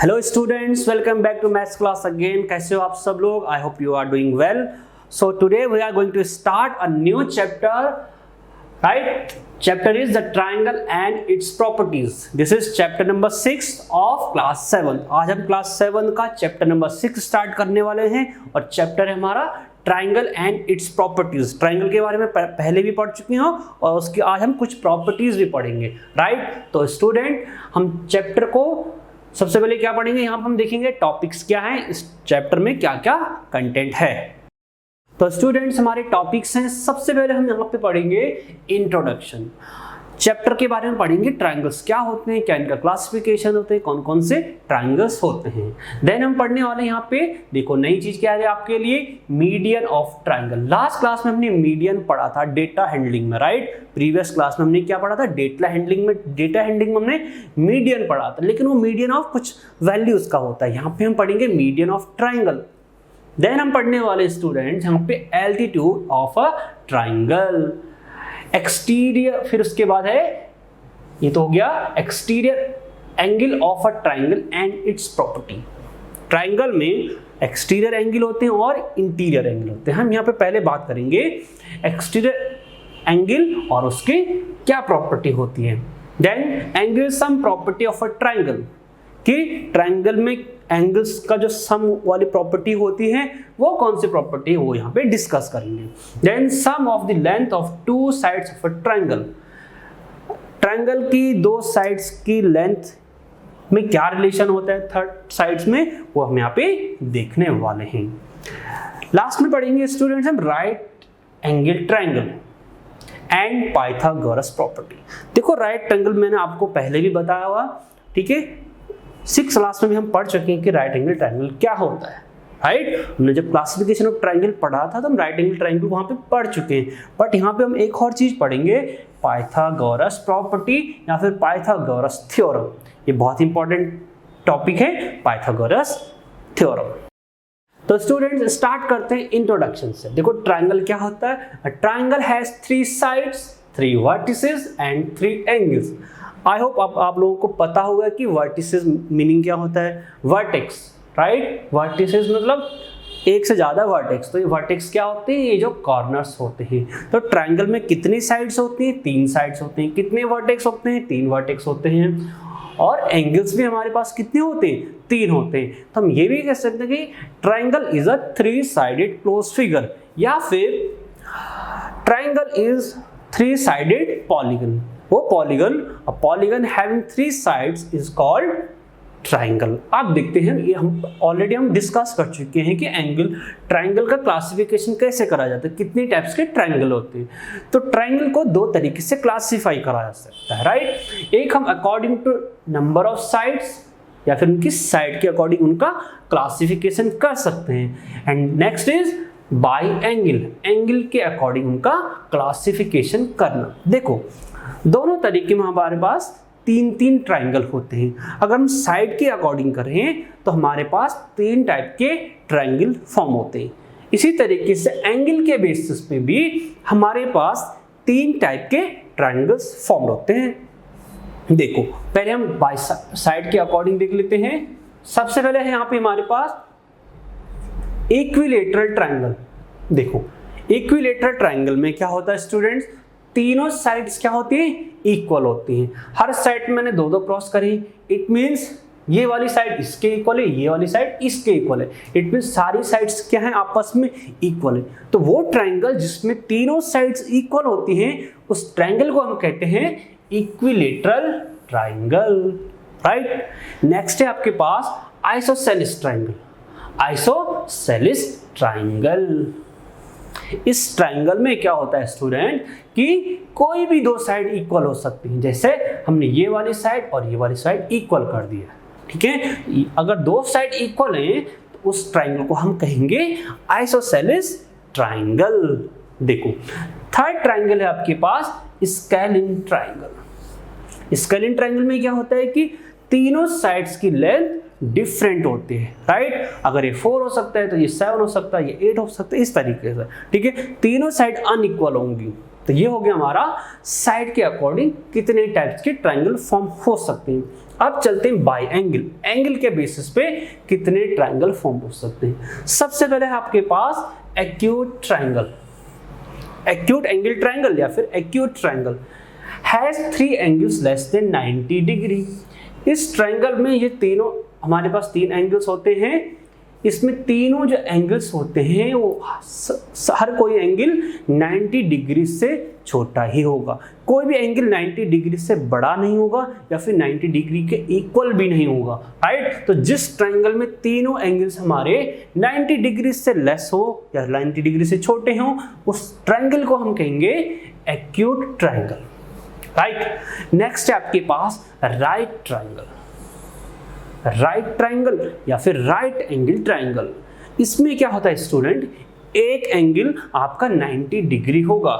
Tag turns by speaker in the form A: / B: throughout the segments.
A: Hello students, welcome back to maths class again. कैसे हो आप सब लोग? I hope you are doing well. So today we are going to start a new chapter, right? Chapter is the triangle and its properties. This is chapter number 6 of class 7। आज हम class 7 का chapter number 6 start करने वाले हैं और chapter है हमारा triangle and its properties. Triangle के बारे में पहले भी पढ़ चुके हो और उसकी आज हम कुछ प्रॉपर्टीज भी पढ़ेंगे, राइट? तो स्टूडेंट, हम चैप्टर को सबसे पहले क्या पढ़ेंगे, यहाँ पर हम देखेंगे टॉपिक्स क्या हैं, इस चैप्टर में क्या क्या कंटेंट है। तो स्टूडेंट्स, हमारे टॉपिक्स हैं। सबसे पहले हम यहाँ पे पढ़ेंगे इंट्रोडक्शन। चैप्टर के बारे में पढ़ेंगे ट्रायंगल्स क्या होते हैं, क्या इनका क्लासिफिकेशन होते हैं, कौन कौन से ट्रायंगल्स होते हैं। देन हम पढ़ने वाले यहाँ पे, देखो नई चीज क्या है आपके लिए, median of triangle. Last class में हमने मीडियन पढ़ा था डेटा हैंडलिंग में, राइट? प्रीवियस क्लास में हमने क्या पढ़ा था, डेटा हैंडलिंग में हमने मीडियन पढ़ा था, लेकिन वो मीडियन ऑफ कुछ वैल्यूज का होता है। यहाँ पे हम पढ़ेंगे मीडियन ऑफ ट्रायंगल। देन हम पढ़ने वाले स्टूडेंट्स यहाँ पे altitude of a triangle, exterior, फिर उसके बाद है, ये तो हो गया exterior angle of a triangle and it's property. Triangle में एक्सटीरियर एंगल होते हैं और इंटीरियर एंगल होते हैं। हम यहाँ पे पहले बात करेंगे एक्सटीरियर एंगल और उसकी क्या प्रॉपर्टी होती है। Then angle sum property of a triangle, कि ट्रायंगल में एंगल्स का जो सम वाली प्रॉपर्टी होती है वो कौन सी प्रॉपर्टी है, वो यहाँ पे डिस्कस करेंगे। Then sum of the length of two sides of a triangle, triangle की दो साइड्स की लेंथ में क्या रिलेशन होता है थर्ड साइड्स में, वो हम यहाँ पे देखने वाले हैं। लास्ट में पढ़ेंगे स्टूडेंट्स हम right angle triangle and Pythagoras property. देखो राइट ट्रायंगल मैंने आपको पहले भी बताया हुआ, ठीक है? 6 क्लास में भी हम पढ़ चुके हैं कि राइट एंगल ट्रायंगल क्या होता है, राइट? हमने जब क्लासिफिकेशन ऑफ ट्रायंगल पढ़ा था तो हम राइट एंगल ट्रायंगल वहां पे पढ़ चुके हैं। बट यहाँ पे हम एक और चीज पढ़ेंगे, पाइथागोरस प्रॉपर्टी या फिर पाइथागोरस थ्योरम। ये बहुत इंपॉर्टेंट टॉपिक है, पाइथागोरस थ्योरम। तो स्टूडेंट्स स्टार्ट करते हैं इंट्रोडक्शन से। देखो ट्रायंगल क्या होता है, triangle has 3 sides, 3 vertices and 3 angles. I hope आप लोगों को पता होगा कि वर्टिसेस मीनिंग क्या होता है, वर्टेक्स, राइट? वर्टिसेस मतलब एक से ज्यादा वर्टेक्स। तो ये वर्टेक्स क्या होते हैं, ये जो कॉर्नर्स होते हैं। तो ट्रायंगल में कितनी साइड्स होती हैं, 3 साइड्स होते हैं। कितने वर्टेक्स होते हैं, 3 वर्टेक्स होते हैं। और एंगल्स भी हमारे पास कितने होते हैं, 3 होते हैं। तो हम ये भी कह सकते हैं कि triangle is a 3 sided close figure, या फिर ट्रायंगल इज 3 साइडेड पॉलीगन। वो polygon, a polygon having 3 sides is called triangle. आप देखते हैं, ये हम ऑलरेडी डिस्कस कर चुके हैं कि ट्रायंगल का क्लासिफिकेशन कैसे करा जाता है, कितनी टाइप्स के ट्रायंगल होते हैं। तो ट्रायंगल को 2 तरीके से क्लासिफाई करा जा सकता है, राइट? एक हम according to number of sides या फिर उनकी साइड के अकॉर्डिंग उनका क्लासिफिकेशन कर सकते हैं। And next is by angle, angle के अकॉर्डिंग उनका क्लासिफिकेशन करना। देखो दोनों तरीके में हमारे पास 3 ट्रायंगल होते हैं। अगर हम साइड के अकॉर्डिंग करें तो हमारे पास 3 टाइप के ट्रायंगल फॉर्म होते हैं। इसी तरीके से एंगल के बेसिस पे भी हमारे पास 3 टाइप के ट्रायंगल्स फॉर्म होते हैं। देखो पहले हम बाय साइड के अकॉर्डिंग देख लेते हैं। सबसे पहले है यहाँ पे हमारे पास इक्विलेटरल ट्रायंगल। देखो इक्विलेटरल ट्रायंगल में क्या होता है स्टूडेंट्स, तीनों साइड्स क्या होती हैं, इक्वल होती हैं। हर साइड में मैंने 2 क्रॉस करी, इट मींस ये वाली साइड इसके इक्वल है, ये वाली साइड इसके इक्वल है। इट मींस सारी साइड्स क्या हैं, आपस में इक्वल है। तो वो ट्रायंगल जिसमें तीनों साइड्स इक्वल होती हैं, उस ट्रायंगल को हम कहते हैं इक्विलेटरल ट्रायंगल, राइट? नेक्स्ट है आपके पास आइसोसेलेस ट्रायंगल। आइसोसेलेस ट्रायंगल, इस ट्रायंगल में क्या होता है स्टूडेंट कि कोई भी 2 साइड इक्वल हो सकती हैं। जैसे हमने ये वाली साइड और ये वाली साइड इक्वल कर दिया, ठीक है? अगर 2 साइड इक्वल हैं तो उस ट्रायंगल को हम कहेंगे आइसोसेलेस ट्रायंगल। देखो थर्ड ट्रायंगल है आपके पास स्केलिन ट्रायंगल। स्केलिन ट्रायंगल में क्या होता है कि तीनों साइड्स की लेंथ डिफरेंट होते हैं, राइट? अगर ये 4 हो सकता है तो ये 7 हो सकता है, ये 8 हो सकता है, इस तरीके से, ठीक है? तीनों साइड अनइक्वल होंगी, तो ये हो गया हमारा साइड के अकॉर्डिंग कितने टाइप्स के ट्रायंगल फॉर्म हो सकते हैं। अब चलते हैं बाय एंगल, एंगल के बेसिस पे कितने ट्रायंगल फॉर्म हो सकते हैं। सबसे पहले है आपके पास acute triangle, acute angle triangle या फिर acute triangle has 3 angles less than 90 degree. इस ट्रायंगल में ये तीनों हमारे पास 3 एंगल्स होते हैं, इसमें तीनों जो एंगल्स होते हैं वो हर कोई एंगल 90 डिग्री से छोटा ही होगा, कोई भी एंगल 90 डिग्री से बड़ा नहीं होगा या फिर 90 डिग्री के इक्वल भी नहीं होगा, राइट। तो जिस ट्रायंगल में तीनों एंगल्स हमारे 90 डिग्री से लेस हो या 90 डिग्री से छोटे हो, उस ट्रायंगल को हम कहेंगे एक्यूट ट्रायंगल, राइट। नेक्स्ट है आपके पास राइट ट्रायंगल, राइट ट्रायंगल या फिर राइट एंगल ट्रायंगल। इसमें क्या होता है स्टूडेंट, एक एंगल आपका 90 डिग्री होगा,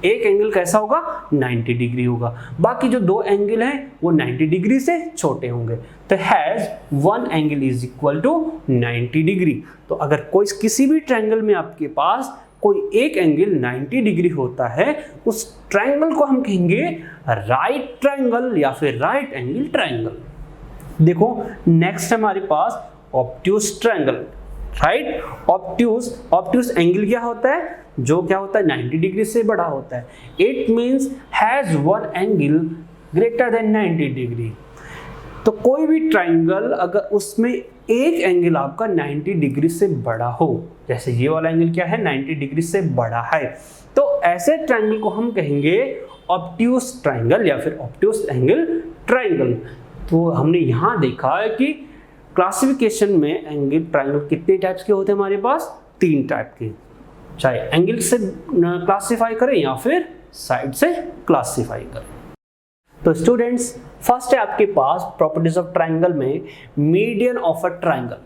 A: एक एंगल कैसा होगा 90 डिग्री होगा, बाकी जो 2 एंगल हैं वो 90 डिग्री से छोटे होंगे। तो has 1 angle is equal to 90 degree. तो अगर कोई किसी भी ट्रायंगल में आपके पास कोई एक एंगल 90 डिग्री होता है, उस ट्रायंगल को हम कहेंगे राइट ट्रायंगल या फिर राइट एंगल ट्रायंगल। देखो नेक्स्ट हमारे पास obtuse triangle, right. Obtuse angle क्या होता है, जो क्या होता है 90 डिग्री से बड़ा होता है। It means has 1 angle greater than 90 degree. तो कोई भी ट्रायंगल अगर उसमें एक एंगल आपका 90 डिग्री से बड़ा हो, जैसे ये वाला एंगल क्या है 90 डिग्री से बड़ा है, तो ऐसे ट्रायंगल को हम कहेंगे ऑब्ट्यूज ट्रायंगल या फिर ऑब्ट्यूज एंगल ट्रायंगल। तो हमने यहाँ देखा है कि क्लासिफिकेशन में एंगल ट्रायंगल कितने टाइप्स के होते हैं हमारे पास, 3 टाइप के, चाहे एंगल से क्लासिफाई करें या फिर साइड से क्लासिफाई करें। तो स्टूडेंट्स फर्स्ट है आपके पास प्रॉपर्टीज ऑफ ट्रायंगल में मीडियन ऑफ अ ट्रायंगल,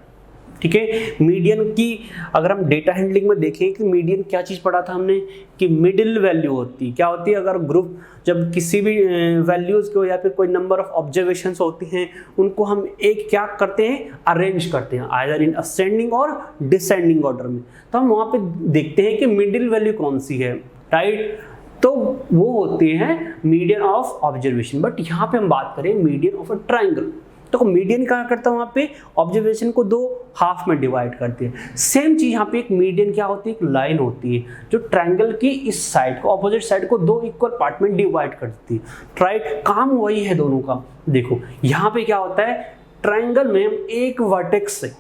A: ठीक है। मीडियन की अगर हम डेटा हैंडलिंग में देखें कि मीडियन क्या चीज़ पढ़ा था हमने कि मिडिल वैल्यू होती क्या होती है, अगर ग्रुप जब किसी भी वैल्यूज़ को या फिर कोई नंबर ऑफ ऑब्जर्वेशंस होती हैं उनको हम एक क्या करते हैं अरेंज करते हैं आइदर इन असेंडिंग और डिसेंडिंग ऑर्डर में। तो हम वहाँ पे देखते हैं कि मिडिल वैल्यू कौन सी है, राइट। तो वो होती है मीडियन ऑफ ऑब्जर्वेशन, बट यहाँ पे हम बात करें मीडियन ऑफ अ ट्रायंगल। तो मीडियन क्या करता है, वहाँ पे ऑब्जर्वेशन को 2 हाफ में डिवाइड करती है। सेम चीज यहाँ पे एक मीडियन क्या होती है, एक लाइन होती है जो ट्रायंगल की इस साइड को ऑपोजिट साइड को 2 इक्वल पार्ट में डिवाइड करती है, राइट। काम वही है दोनों का। देखो यहाँ पे क्या होता है, ट्रायंगल में हम एक वर्टेक्स से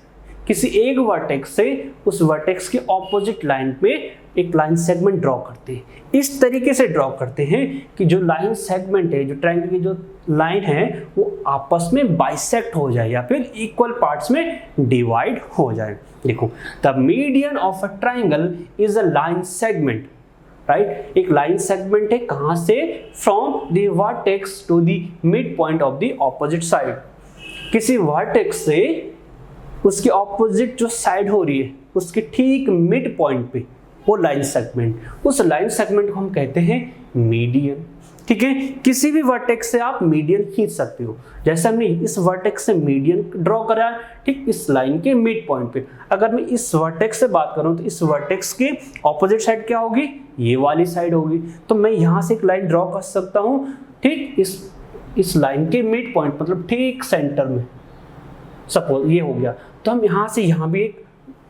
A: किसी एक वर्टेक्स से उस वर्टेक्स के ऑपोजिट लाइन पे एक लाइन सेगमेंट ड्रॉ करते हैं। इस तरीके से ड्रॉ करते हैं कि जो लाइन सेगमेंट है, जो ट्रायंगल की जो लाइन है वो आपस में बाइसेक्ट हो जाए या फिर इक्वल पार्ट्स में डिवाइड हो जाए। देखो the median of a triangle is a line segment, right. एक लाइन सेगमेंट है कहां से, from the vertex to the mid point of the opposite side. किसी वर्टेक्स से उसकी ऑपोजिट जो साइड हो रही है उसके ठीक मिड पॉइंट पे वो लाइन सेगमेंट, उस लाइन सेगमेंट को हम कहते हैं मीडियन, ठीक है। किसी भी वर्टेक्स से आप मीडियन खींच सकते हो, जैसे हमने इस वर्टेक्स से मीडियन ड्रॉ करा ठीक इस लाइन के मिड पॉइंट पे। अगर मैं इस वर्टेक्स से बात करूं तो इस वर्टेक्स के ऑपोजिट साइड क्या होगी, ये वाली साइड होगी। तो मैं यहां से एक लाइन ड्रॉ कर सकता हूं ठीक इस लाइन के मिड पॉइंट मतलब ठीक सेंटर में, सपोज ये हो गया। तो हम यहां से यहां भी एक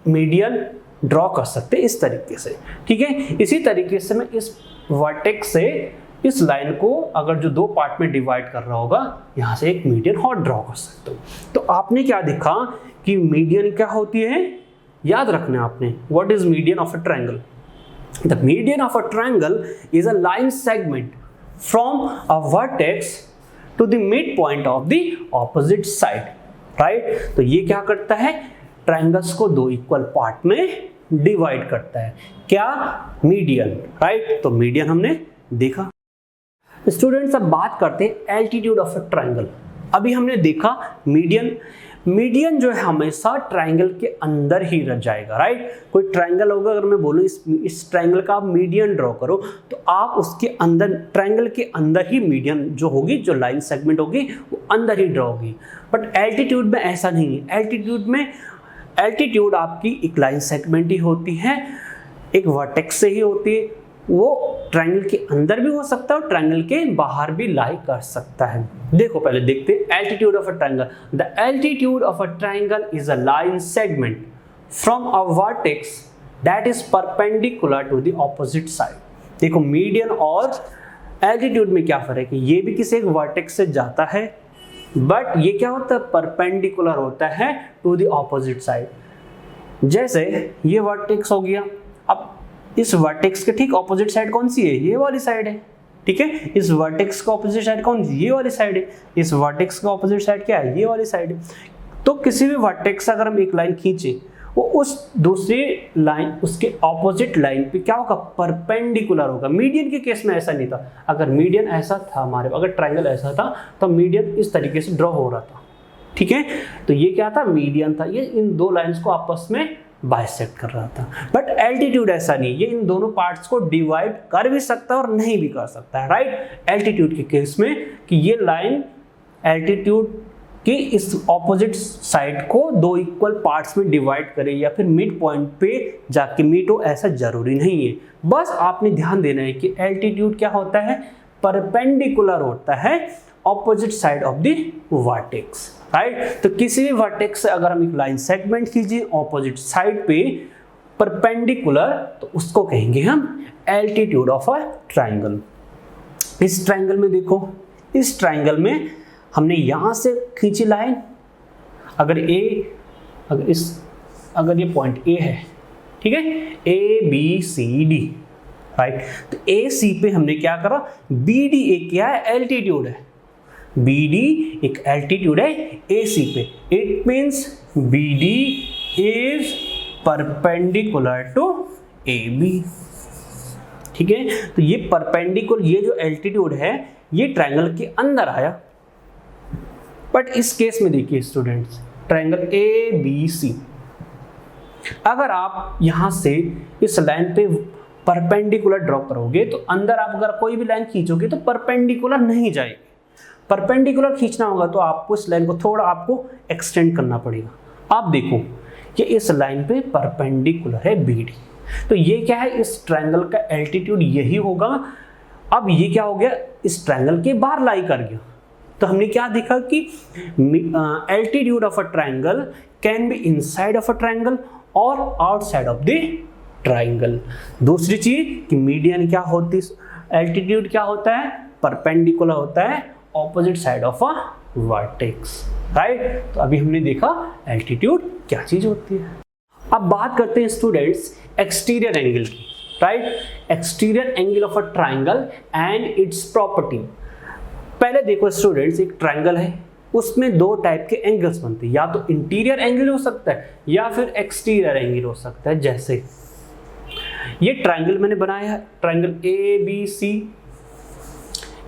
A: मीडियन ड्रॉ कर सकते हैं इस तरीके से, ठीक है। इसी तरीके से मैं इस वर्टेक्स से इस लाइन को अगर जो 2 पार्ट में डिवाइड कर रहा होगा यहां से एक मीडियन और ड्रॉ कर सकता हूं। तो आपने क्या देखा कि मीडियन क्या होती है, याद रखना आपने, what is median of a triangle. The median of a triangle is a line segment from a vertex to the mid point of the opposite side, right. तो ये क्या करता है, ट्रायंगल्स को 2 इक्वल पार्ट में डिवाइड करता है, क्या, मीडियन, राइट। तो मीडियन हमने देखा। स्टूडेंट्स अब बात करते हैं एल्टीट्यूड ऑफ अ ट्रायंगल। अभी हमने देखा मीडियन जो है हमेशा ट्रायंगल के अंदर ही रह जाएगा, राइट। कोई ट्रायंगल होगा, अगर मैं बोलूँ इस ट्रायंगल का आप मीडियन ड्रॉ करो तो आप उसके अंदर ट्रायंगल के अंदर ही मीडियन जो होगी, जो लाइन सेगमेंट होगी वो अंदर ही ड्रॉ होगी। बट एल्टीट्यूड में ऐसा नहीं है। एल्टीट्यूड आपकी एक लाइन सेगमेंट ही होती है, एक वर्टेक्स से ही होती है, वो ट्रायंगल के अंदर भी हो सकता है और ट्रायंगल के बाहर भी लाई कर सकता है। देखो पहले देखते हैं altitude of a triangle. The altitude of a triangle is a line segment from a vertex that is perpendicular to the opposite side. देखो मीडियन और एल्टीट्यूड में क्या फर्क है, ये भी किसी एक वर्टेक्स से जाता है बट ये क्या होता है, परपेंडिकुलर होता है टू द ऑपोजिट साइड। जैसे ये वर्टेक्स हो गया, अब इस वर्टेक्स के ठीक ऑपोजिट साइड कौन सी है, ये वाली साइड है, ठीक है। इस वर्टेक्स का ऑपोजिट साइड कौन सी, ये वाली साइड है। इस वर्टेक्स का ऑपोजिट साइड क्या है, ये वाली साइड है। तो किसी भी वर्टेक्स से अगर हम एक लाइन खींचे, वो उस दूसरी लाइन उसके ऑपोजिट लाइन पे क्या होगा, परपेंडिकुलर होगा। मीडियन के केस में ऐसा नहीं था। अगर मीडियन ऐसा था हमारे, अगर ट्रायंगल ऐसा था तो मीडियन इस तरीके से ड्रॉ हो रहा था, ठीक है। तो ये क्या था, मीडियन था, ये इन दो लाइंस को आपस में बाइसेक्ट कर रहा था। बट एल्टीट्यूड ऐसा नहीं, ये इन दोनों पार्ट्स को डिवाइड कर भी सकता है और नहीं भी कर सकता है, राइट। एल्टीट्यूड के केस में कि ये लाइन एल्टीट्यूड कि इस ऑपोजिट साइड को दो इक्वल पार्ट्स में डिवाइड करे या फिर मिड पॉइंट पे जाके मीट हो, ऐसा जरूरी नहीं है। बस आपने ध्यान देना है कि एल्टीट्यूड क्या होता है, परपेंडिकुलर होता है opposite side of the vertex, right. तो किसी भी वर्टेक्स से अगर हम एक लाइन सेगमेंट खींचे ऑपोजिट साइड पे परपेंडिकुलर, तो उसको कहेंगे हम एल्टीट्यूड ऑफ अ ट्रायंगल। इस ट्रायंगल में देखो, इस ट्रायंगल में हमने यहां से खींची लाइन, अगर ये पॉइंट ए है, ठीक है, A B C D, right. तो ए सी पे हमने क्या करा, बी डी एक क्या है, एल्टीट्यूड है, बी डी एक एल्टीट्यूड है ए सी पे। It means B D is perpendicular to A B, ठीक है। तो ये परपेंडिकुलर, ये जो एल्टीट्यूड है ये ट्रायंगल के अंदर आया। बट इस केस में देखिए students, triangle A B C, अगर आप यहां से इस लाइन पे परपेंडिकुलर ड्रॉ करोगे तो अंदर आप अगर कोई भी लाइन खींचोगे तो परपेंडिकुलर नहीं जाएगी। परपेंडिकुलर खींचना होगा तो आपको इस लाइन को थोड़ा आपको एक्सटेंड करना पड़ेगा। आप देखो कि इस लाइन पे परपेंडिकुलर है बी डी, तो ये क्या है, इस ट्रायंगल का एल्टीट्यूड यही होगा। अब ये क्या हो गया, इस ट्रायंगल के बाहर लाई कर गया। तो हमने क्या देखा कि altitude of a triangle can be inside of a triangle और आउटसाइड ऑफ द ट्रायंगल। दूसरी चीज कि मीडियन क्या होती, एल्टीट्यूड क्या होता है, परपेंडिकुलर होता है opposite side of a vertex, right. तो अभी हमने देखा एल्टीट्यूड क्या चीज होती है। अब बात करते हैं स्टूडेंट्स एक्सटीरियर एंगल की, right. Exterior angle of a triangle and it's property. पहले देखो स्टूडेंट्स, एक ट्रायंगल है, उसमें दो टाइप के एंगल्स बनते हैं, या तो इंटीरियर एंगल हो सकता है या फिर एक्सटीरियर एंगल हो सकता है। जैसे ये ट्रायंगल मैंने बनाया है, ट्रायंगल ए बी सी।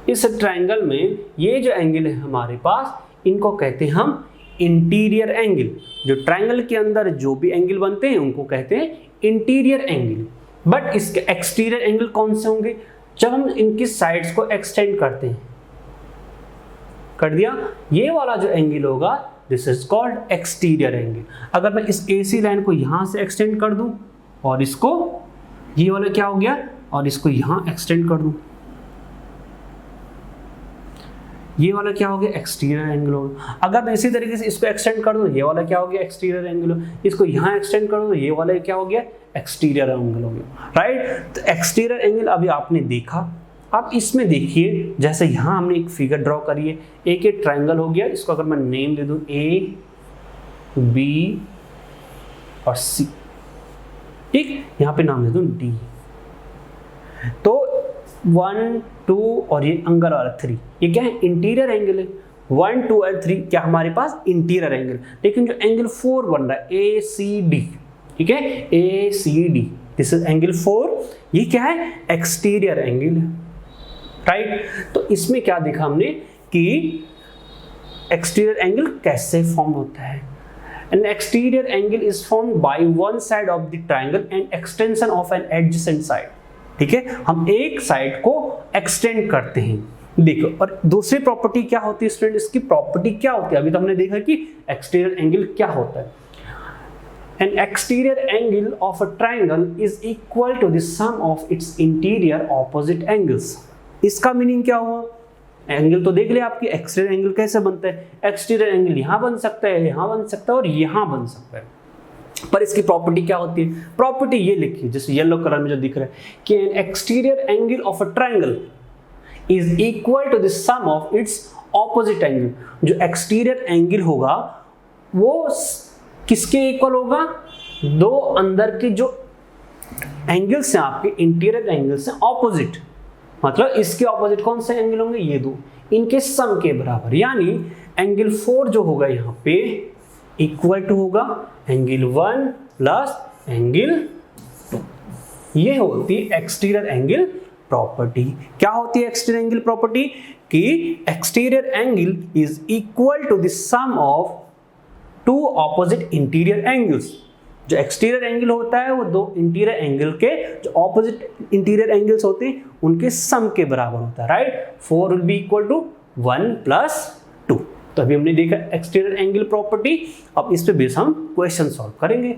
A: इस ट्रायंगल में ये जो एंगल है हमारे पास, इनको कहते हैं हम इंटीरियर एंगल। जो ट्रायंगल के अंदर जो भी एंगल बनते हैं उनको कहते हैं इंटीरियर एंगल। बट इसके एक्सटीरियर एंगल कौन से होंगे, जब हम इनकी साइड्स को एक्सटेंड करते हैं, कर दिया, ये वाला जो एंगल होगा this is called exterior angle. अगर मैं इस AC लाइन को यहां से एक्सटेंड कर दूं और इसको, ये वाला क्या हो गया, और इसको यहां एक्सटेंड कर दूं, ये वाला क्या हो गया, एक्सटीरियर एंगल होगा। अगर मैं इसी तरीके से इसको एक्सटेंड कर दूं, ये वाला क्या हो गया, एक्सटीरियर एंगल। इसको यहां एक्सटेंड कर दूं, ये वाला क्या हो गया, एक्सटीरियर एंगल हो गया, राइट। तो एक्सटीरियर एंगल अभी आपने देखा। अब इसमें देखिए, जैसे यहाँ हमने एक फिगर ड्रॉ करी है, एक ट्रायंगल हो गया, इसको अगर मैं नेम दे दूं A, B और C, ठीक, यहाँ पे नाम दे दूं D। तो 1, 2 और ये एंगल वाला 3, ये क्या है, इंटीरियर एंगल है। 1, 2 और 3 क्या हमारे पास इंटीरियर एंगल। लेकिन जो एंगल 4 बन रहा है ACD, ठीक है, ACD, दिस इज एंगल 4, ये क्या है, एक्सटीरियर एंगल है, राइट। तो इसमें क्या देखा हमने कि एक्सटीरियर एंगल कैसे फॉर्म होता है। An exterior angle is formed by one side of the triangle and extension of an adjacent side, ठीक है। हम एक साइड को एक्सटेंड करते हैं, देखो। और दूसरी प्रॉपर्टी क्या होती है स्टूडेंट, इसकी प्रॉपर्टी क्या होती है, अभी तो हमने देखा कि एक्सटीरियर एंगल क्या होता है। An exterior angle of a triangle is equal to the sum of its interior opposite angles. इसका मीनिंग क्या हुआ? एंगल तो देख ले आपकी, एक्सटीरियर एंगल कैसे बनता है? एक्सटीरियर एंगल यहाँ बन सकता है, यहाँ बन सकता है और यहाँ बन सकता है, पर इसकी प्रॉपर्टी क्या होती है? प्रॉपर्टी ये लिखिए, जैसे येलो कलर में जो दिख रहा है कि an exterior angle of a triangle is equal to the sum of its opposite angle. जो एक्सटीरियर एंगल होगा वो किसके इक्वल होगा? दो अंदर के जो एंगल्स हैं आपके, इंटीरियर एंगल्स हैं ऑपोजिट, मतलब इसके ऑपोजिट कौन से एंगल होंगे? ये दो, इनके सम के बराबर। यानी एंगल 4 जो होगा यहाँ पे इक्वल टू होगा एंगल 1 प्लस एंगल 2। ये होती है एक्सटीरियर एंगल प्रॉपर्टी। क्या होती है एक्सटीरियर एंगल प्रॉपर्टी? कि exterior angle is equal to the sum of two opposite interior angles. जो एक्सटीरियर एंगल होता है वो दो इंटीरियर एंगल के जो ऑपोजिट इंटीरियर एंगल्स होते हैं उनके सम के बराबर होता है, right? 4 will be equal to 1 plus 2। तो अभी हमने देखा एक्सटीरियर एंगल प्रॉपर्टी, अब इस पे बेस हम क्वेश्चन सॉल्व करेंगे।